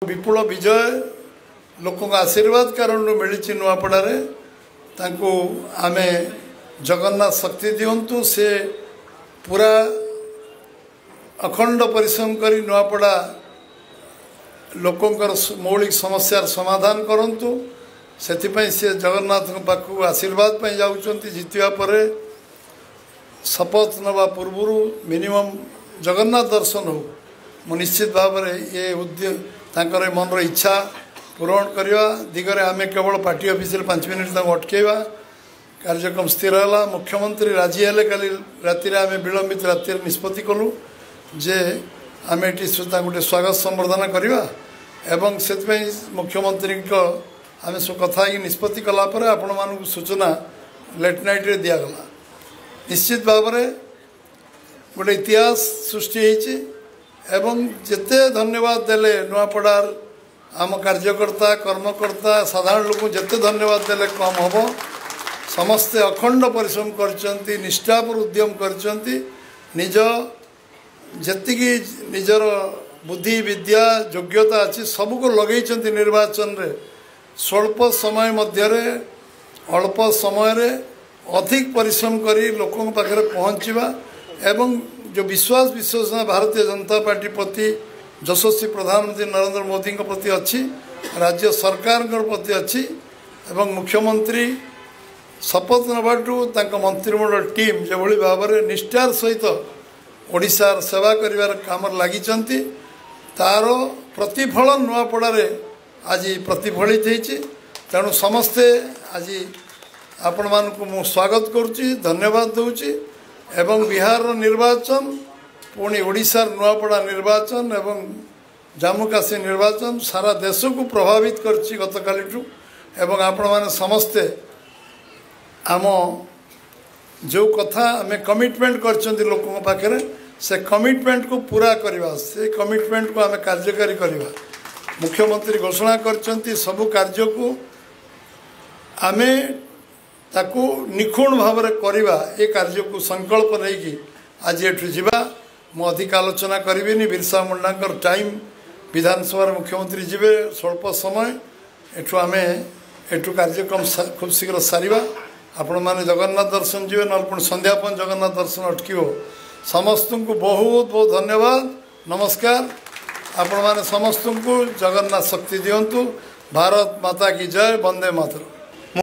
विपुल विजय लोक आशीर्वाद कारण मिली नुआपड़े आम जगन्नाथ शक्ति दिंतु से पूरा अखंड परिश्रम कर नुआपड़ा लोकंकर मौलिक समस्यार समाधान करंतु से से जगन्नाथ पाखु आशीर्वाद जाऊँच जितवा पर शपथ नवा पूर्व मिनिमम जगन्नाथ दर्शन हो मु निश्चित भाव ये उद्योग तांकर मनर इच्छा पूरण करने दिगरे आम केवल पार्टी ऑफिस 5 मिनिट अटकेवा कार्यक्रम स्थिर है। मुख्यमंत्री राजी हेले काली राति आम विलंबित राति निष्पत्ति कलु जे आम ये गोटे स्वागत संबर्धना करवा एवं से मुख्यमंत्री आम सब कथा निष्पत्ति कलापर आपण मान सूचना लेट नाइट रे दिगला। निश्चित भाव गोटे इतिहास सृष्टि एवं जिते धन्यवाद देले नुआपड़ार आम कार्यकर्ता कर्मकर्ता साधारण लोक जिते धन्यवाद देले कम हम समस्ते अखंड परिश्रम करचंती निष्ठापुर उद्यम करचंती निज जेतिकी निजर बुद्धि विद्या योग्यता अच्छी सबको लगेइचंती निर्वाचन रे स्वल्प समय मध्यरे अल्प समय रे अधिक परिश्रम करी लोकों पाखे पहुँचवा एवं जो विश्वास विश्वसना भारतीय जनता पार्टी प्रति यशस्वी प्रधानमंत्री नरेंद्र मोदी प्रति अच्छी राज्य सरकार प्रति अच्छी एवं मुख्यमंत्री शपथ नबाटू मंत्रिमंडल टीम जो भाव में निष्ठार सहित ओडिशार सेवा करिवार काम लगी तार प्रतिफलन नुआपड़े आज प्रतिफलित होती तेणु समस्ते आज आपण मानक मु स्वागत करुच्ची धन्यवाद दूची एवं बिहार निर्वाचन पुणी ओडिशार नुआपड़ा निर्वाचन एवं जम्मू काश्मीर निर्वाचन सारा देश को प्रभावित करछि गतकालिठू एवं आपण माने समस्ते आम जो कथा आम कमिटमेंट करछंती लोकों पाखे से कमिटमेंट को पूरा करवा से कमिटमेंट को आम कार्यकारी करवा मुख्यमंत्री घोषणा करछंती सबु कार्य को आम ताकू निखुण भाव में करवा ये कार्य को संकल्प नहीं कि आज एठू जीवा मु अधिक आलोचना करी बिरसा मुंडा टाइम विधानसभा मुख्यमंत्री जीवे स्वल्प समय एठू आम एठू कार्यक्रम खूब शीघ्र सारिबा आपण माने जगन्नाथ दर्शन जीवे ना पुणी संध्यापन जगन्नाथ दर्शन अटकिबो। समस्त को बहुत बहुत धन्यवाद नमस्कार। आपण माने समस्त को जगन्नाथ शक्ति दियंतु। भारत माता की जय। वंदे मातरम।